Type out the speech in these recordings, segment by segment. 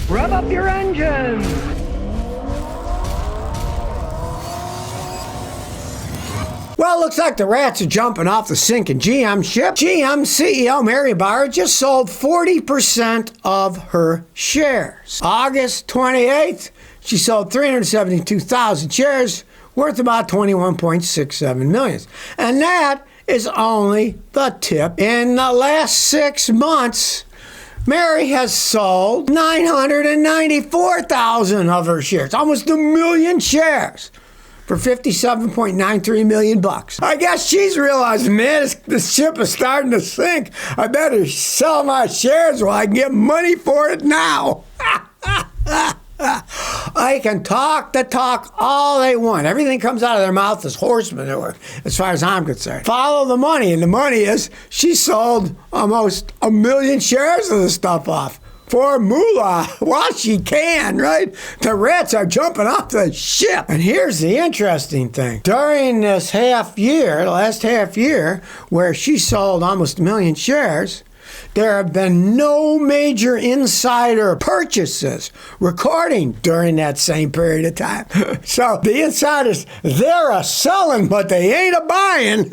Rev up your engines! Well, it looks like the rats are jumping off the sinking GM ship. GM CEO Mary Barra just sold 40% of her shares. August 28th, she sold 372,000 shares, worth about $21.67 million. And that is only the tip. In the last 6 months, Mary has sold 994,000 of her shares, almost 1 million shares, for $57.93 million. I guess she's realizing, man, this ship is starting to sink. I better sell my shares while I can get money for it now. I can talk the talk all they want. Everything comes out of their mouth is horse manure, as far as I'm concerned. Follow the money, and the money is she sold almost 1 million shares of the stuff off for moolah while she can, right? The rats are jumping off the ship. And here's the interesting thing. During this the last half year, where she sold almost 1 million shares, there have been no major insider purchases recording during that same period of time. So the insiders, they're a selling, but they ain't a buying.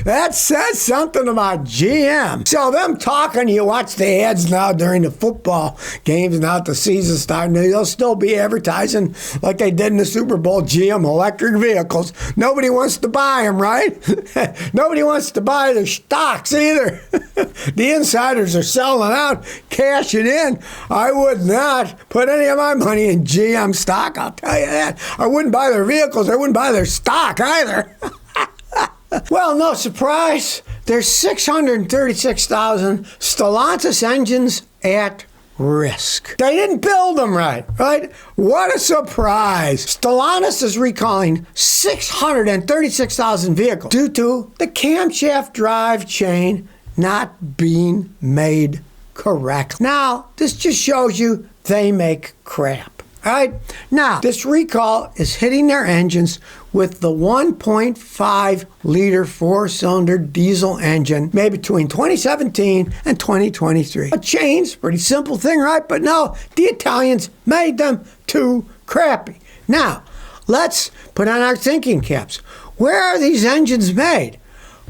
That says something about GM. So them talking, you watch the ads now during the football games, now that the season's starting, they'll still be advertising like they did in the Super Bowl, GM electric vehicles. Nobody wants to buy them, right? Nobody wants to buy their stocks either. The insiders are selling out, cashing in. I would not put any of my money in GM stock, I'll tell you that. I wouldn't buy their vehicles. I wouldn't buy their stock either. Well, no surprise. There's 636,000 Stellantis engines at risk. They didn't build them right? What a surprise. Stellantis is recalling 636,000 vehicles due to the camshaft drive chain not being made correct. Now, this just shows you they make crap. All right? Now, this recall is hitting their engines with the 1.5-liter four-cylinder diesel engine made between 2017 and 2023. A change, pretty simple thing, right? But no, the Italians made them too crappy. Now, let's put on our thinking caps. Where are these engines made?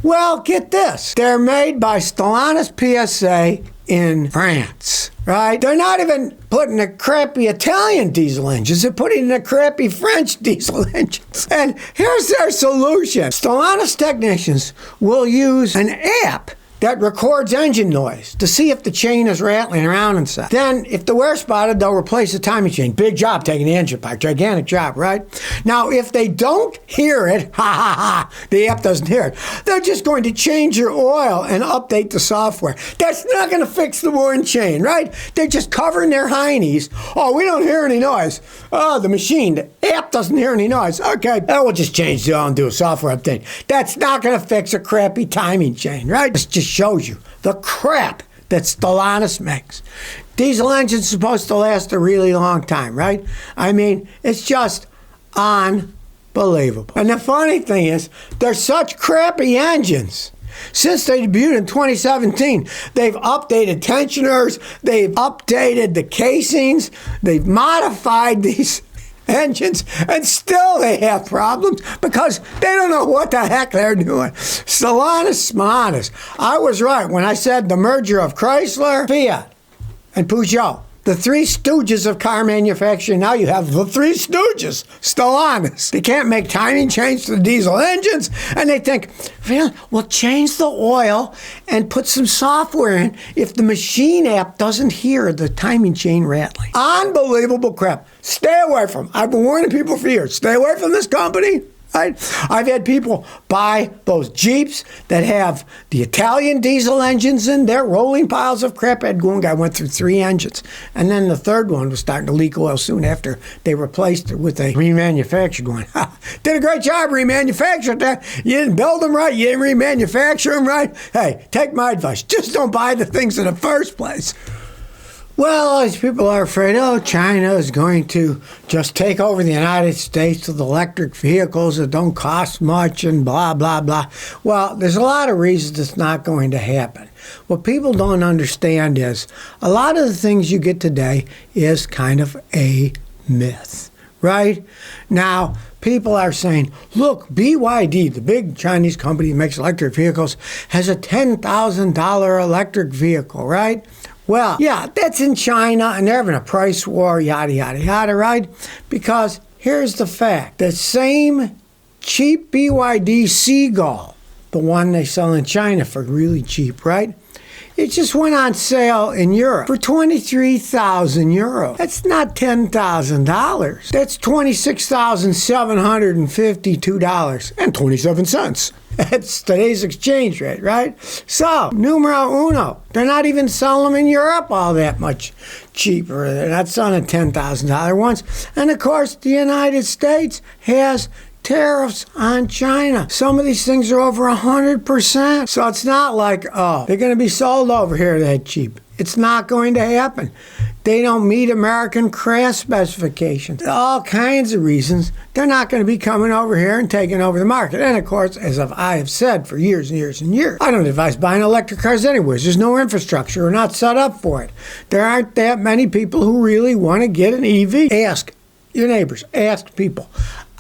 Well, get this. They're made by Stellantis PSA in France, right? They're not even putting the crappy Italian diesel engines. They're putting in the crappy French diesel engines. And here's their solution. Stellantis technicians will use an app that records engine noise to see if the chain is rattling around inside. Then, if the wear spotted, they'll replace the timing chain. Big job taking the engine apart. Gigantic job, right? Now, if they don't hear it, the app doesn't hear it, they're just going to change your oil and update the software. That's not going to fix the worn chain, right? They're just covering their heinies. Oh, we don't hear any noise. Oh, the machine, the app doesn't hear any noise. Okay, we'll just change the oil and do a software update. That's not going to fix a crappy timing chain, right? It's just shows you the crap that Stellantis makes. Diesel engines supposed to last a really long time, right? I mean, it's just unbelievable. And the funny thing is, they're such crappy engines. Since they debuted in 2017, they've updated tensioners, they've updated the casings, they've modified these engines, and still they have problems because they don't know what the heck they're doing. Stellantis smartest. I was right when I said the merger of Chrysler, Fiat, and Peugeot, the three stooges of car manufacturing. Now you have the three stooges, Stellantis. They can't make timing chains to the diesel engines, and they think, we'll change the oil and put some software in if the machine app doesn't hear the timing chain rattling. Unbelievable crap. Stay away from them. I've been warning people for years. Stay away from this company. Right? I've had people buy those Jeeps that have the Italian diesel engines in there, rolling piles of crap. I had one guy went through 3 engines, and then the third one was starting to leak oil soon after they replaced it with a remanufactured one. Did a great job remanufacturing that. You didn't build them right. You didn't remanufacture them right. Hey, take my advice. Just don't buy the things in the first place. Well, these people are afraid, China is going to just take over the United States with electric vehicles that don't cost much and blah, blah, blah. Well, there's a lot of reasons it's not going to happen. What people don't understand is a lot of the things you get today is kind of a myth, right? Now, people are saying, look, BYD, the big Chinese company that makes electric vehicles, has a $10,000 electric vehicle, right? Well, yeah, that's in China, and they're having a price war, yada, yada, yada, right? Because here's the fact. The same cheap BYD Seagull, the one they sell in China for really cheap, right? It just went on sale in Europe for 23,000 euros. That's not $10,000. That's $26,752.27. That's today's exchange rate, right? So, numero uno, they're not even selling them in Europe all that much cheaper. They're not selling $10,000 ones. And of course, the United States has tariffs on China. Some of these things are over 100%. So it's not like, oh, they're going to be sold over here that cheap. It's not going to happen. They don't meet American crash specifications. All kinds of reasons. They're not going to be coming over here and taking over the market. And of course, as I have said for years and years and years, I don't advise buying electric cars anywhere. There's no infrastructure. We're not set up for it. There aren't that many people who really want to get an EV. Ask your neighbors. Ask people.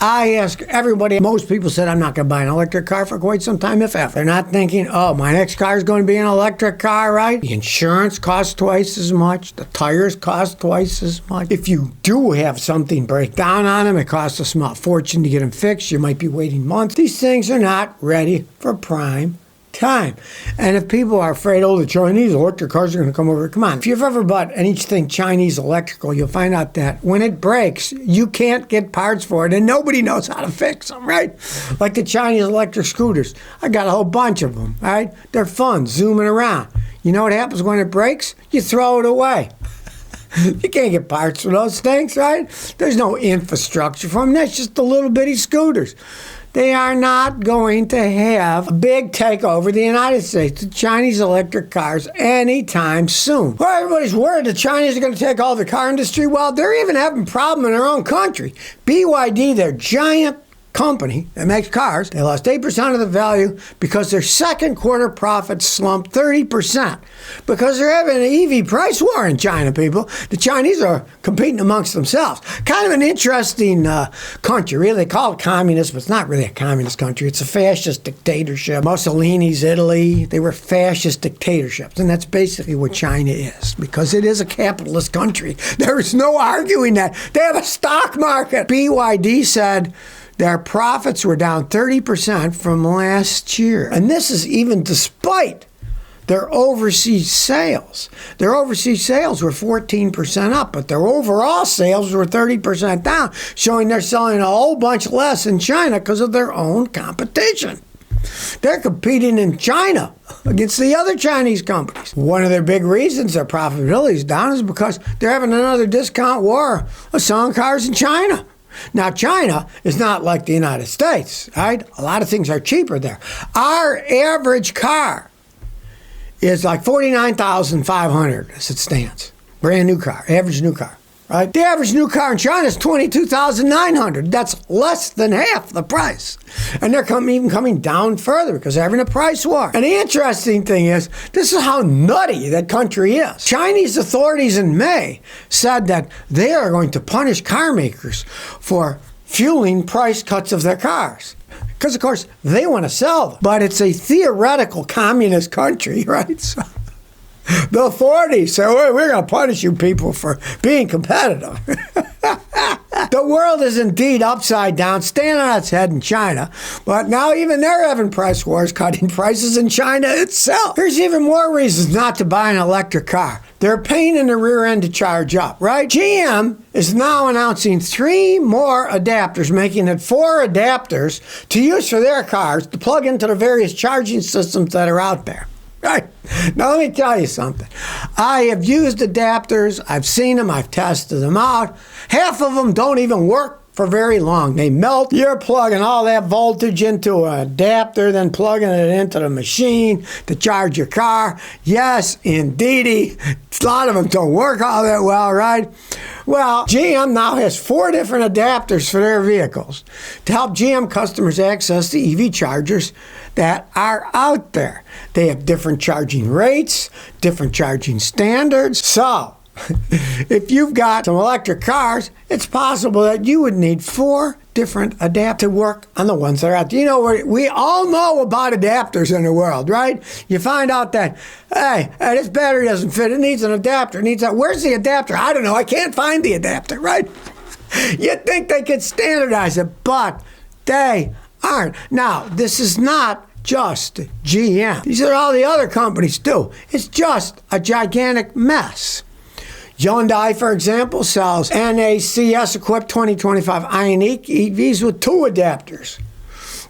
I ask everybody, most people said I'm not going to buy an electric car for quite some time, if ever. They're not thinking, oh, my next car is going to be an electric car, right? The insurance costs twice as much. The tires cost twice as much. If you do have something break down on them, it costs a small fortune to get them fixed. You might be waiting months. These things are not ready for prime time. And if people are afraid, oh, the Chinese electric cars are going to come over, come on. If you've ever bought anything Chinese electrical, you'll find out that when it breaks, you can't get parts for it, and nobody knows how to fix them, right? Like the Chinese electric scooters. I got a whole bunch of them, right? They're fun, zooming around. You know what happens when it breaks? You throw it away. You can't get parts for those things, right? There's no infrastructure for them. That's just the little bitty scooters. They are not going to have a big takeover of the United States, the Chinese electric cars, anytime soon. Well, everybody's worried the Chinese are going to take all the car industry. Well, they're even having a problem in their own country. BYD, their giant company that makes cars, they lost 8% of the value because their second quarter profits slumped 30%. Because they're having an EV price war in China, people. The Chinese are competing amongst themselves. Kind of an interesting country, really. They call it communist, but it's not really a communist country. It's a fascist dictatorship. Mussolini's Italy, they were fascist dictatorships. And that's basically what China is, because it is a capitalist country. There is no arguing that. They have a stock market. BYD said their profits were down 30% from last year. And this is even despite their overseas sales. Their overseas sales were 14% up, but their overall sales were 30% down, showing they're selling a whole bunch less in China because of their own competition. They're competing in China against the other Chinese companies. One of their big reasons their profitability is down is because they're having another discount war of selling cars in China. Now, China is not like the United States, right? A lot of things are cheaper there. Our average car is like $49,500 as it stands. Brand new car, average new car, right? The average new car in China is $22,900. That's less than half the price. And they're even coming down further because they're having a price war. And the interesting thing is, this is how nutty that country is. Chinese authorities in May said that they are going to punish car makers for fueling price cuts of their cars. Because, of course, they want to sell them. But it's a theoretical communist country, right? So the authorities say, well, we're going to punish you people for being competitive. The world is indeed upside down, standing on its head in China. But now even they're having price wars, cutting prices in China itself. There's even more reasons not to buy an electric car. They're a pain in the rear end to charge up, right? GM is now announcing 3 more adapters, making it 4 adapters to use for their cars to plug into the various charging systems that are out there. Right. Now, let me tell you something. I have used adapters. I've seen them. I've tested them out. Half of them don't even work for very long. They melt. You're plugging all that voltage into an adapter, then plugging it into the machine to charge your car. Yes, indeedy. A lot of them don't work all that well, right? Well, GM now has 4 different adapters for their vehicles to help GM customers access the EV chargers that are out there. They have different charging rates, different charging standards. So, if you've got some electric cars, it's possible that you would need 4 different adapters to work on the ones that are out there. You know, we all know about adapters in the world, right? You find out that, hey, this battery doesn't fit. It needs an adapter. It needs that. Where's the adapter? I don't know. I can't find the adapter, right? You'd think they could standardize it, but they aren't. Now, this is not just GM. These are all the other companies too. It's just a gigantic mess. Hyundai, for example, sells NACS-equipped 2025 Ioniq EVs with 2 adapters.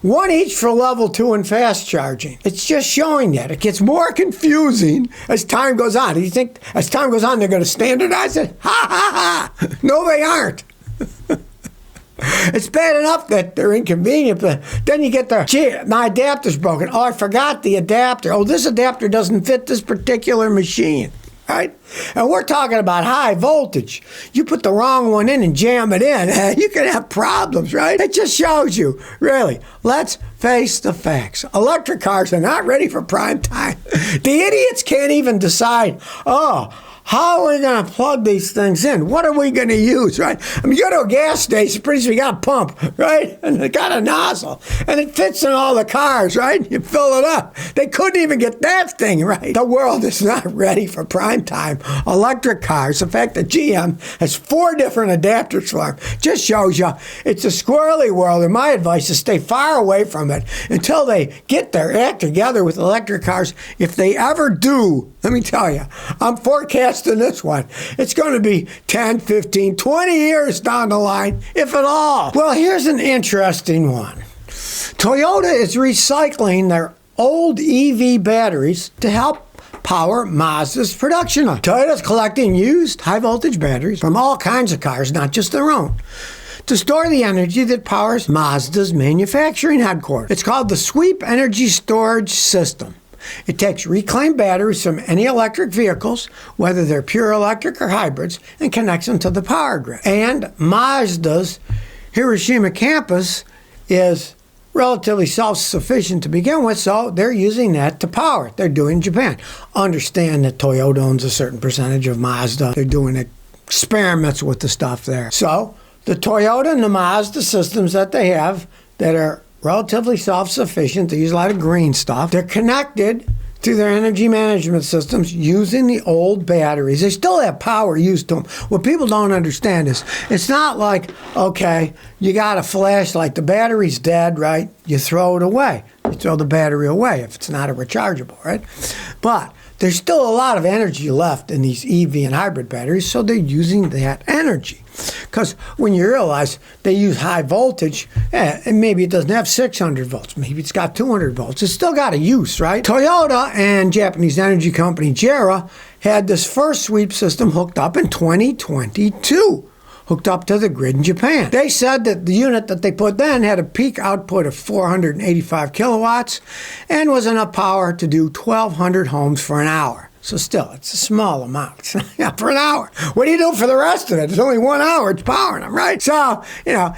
1 each for level 2 and fast charging. It's just showing that. It gets more confusing as time goes on. Do you think as time goes on they're going to standardize it? Ha ha ha! No, they aren't. It's bad enough that they're inconvenient, but then you get the, gee, my adapter's broken. Oh, I forgot the adapter. Oh, this adapter doesn't fit this particular machine. Right? And we're talking about high voltage. You put the wrong one in and jam it in, you can have problems, right? It just shows you, really, let's face the facts. Electric cars are not ready for prime time. The idiots can't even decide, how are we going to plug these things in? What are we going to use, right? I mean, you go to a gas station, pretty soon you got a pump, right? And it got a nozzle, and it fits in all the cars, right? You fill it up. They couldn't even get that thing right. The world is not ready for prime time. Electric cars, the fact that GM has 4 different adapters for them, just shows you it's a squirrely world, and my advice is stay far away from it until they get their act together with electric cars. If they ever do, let me tell you, I'm forecasting this one. It's going to be 10, 15, 20 years down the line, if at all. Well, here's an interesting one. Toyota is recycling their old EV batteries to help power Mazda's production line. Toyota's collecting used high-voltage batteries from all kinds of cars, not just their own, to store the energy that powers Mazda's manufacturing headquarters. It's called the Sweep Energy Storage System. It takes reclaimed batteries from any electric vehicles, whether they're pure electric or hybrids, and connects them to the power grid. And Mazda's Hiroshima campus is relatively self-sufficient to begin with, so they're using that to power it. They're doing Japan. Understand that Toyota owns a certain percentage of Mazda. They're doing experiments with the stuff there. So the Toyota and the Mazda systems that they have that are relatively self-sufficient, they use a lot of green stuff, they're connected to their energy management systems using the old batteries. They still have power used to them. What people don't understand is it's not like, okay, you got a flashlight, the battery's dead, right? You throw it away. You throw the battery away if it's not a rechargeable, right? But there's still a lot of energy left in these EV and hybrid batteries, so they're using that energy. Because when you realize they use high voltage, and maybe it doesn't have 600 volts, maybe it's got 200 volts, it's still got a use, right? Toyota and Japanese energy company JERA had this first sweep system hooked up in 2022. Hooked up to the grid in Japan. They said that the unit that they put then had a peak output of 485 kilowatts and was enough power to do 1,200 homes for an hour. So still, it's a small amount for an hour. What do you do for the rest of it? It's only 1 hour, it's powering them, right? So,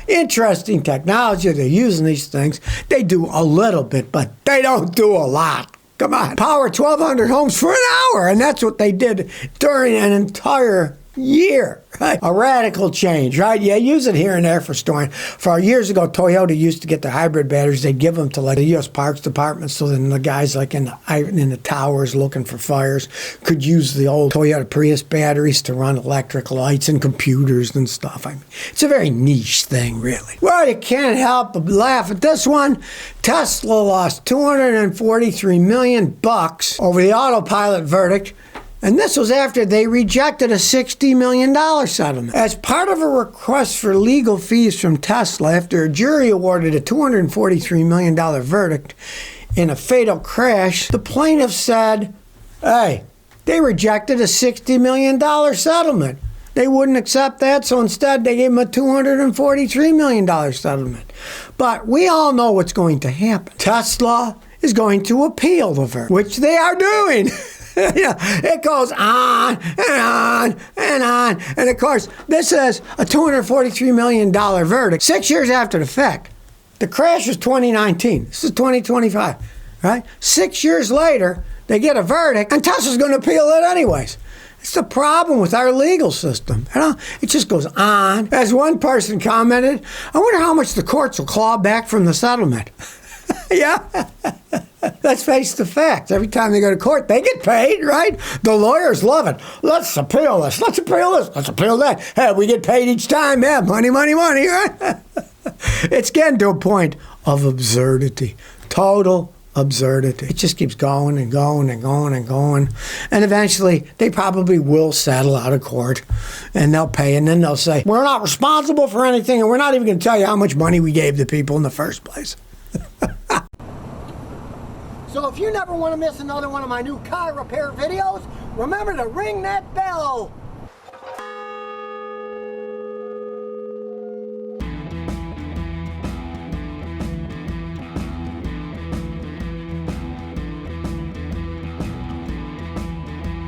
interesting technology. They're using these things. They do a little bit, but they don't do a lot. Come on. Power 1,200 homes for an hour, and that's what they did during an entire year, right? A radical change, right? Yeah, use it here and there for storing. For years ago, Toyota used to get the hybrid batteries. They'd give them to like the U.S. Parks Department, so then the guys like in the towers looking for fires could use the old Toyota Prius batteries to run electric lights and computers and stuff. I mean, it's a very niche thing, really. Well, you can't help but laugh at this one. Tesla lost $243 million over the autopilot verdict. And this was after they rejected a $60 million settlement. As part of a request for legal fees from Tesla after a jury awarded a $243 million verdict in a fatal crash, the plaintiff said, hey, they rejected a $60 million settlement. They wouldn't accept that, so instead they gave them a $243 million settlement. But we all know what's going to happen. Tesla is going to appeal the verdict, which they are doing. It goes on and on and on. And of course, this is a $243 million verdict 6 years after the fact. The crash was 2019. This is 2025, right? 6 years later, they get a verdict, and Tesla's going to appeal it anyways. It's the problem with our legal system. It just goes on. As one person commented, I wonder how much the courts will claw back from the settlement. Yeah. Let's face the facts. Every time they go to court, they get paid, right? The lawyers love it. Let's appeal this. Let's appeal this. Let's appeal that. Hey, we get paid each time. Yeah, money, money, money, right? It's getting to a point of absurdity. Total absurdity. It just keeps going and going and going and going. And eventually, they probably will settle out of court. And they'll pay. And then they'll say, we're not responsible for anything. And we're not even going to tell you how much money we gave the people in the first place. So if you never want to miss another one of my new car repair videos, remember to ring that bell.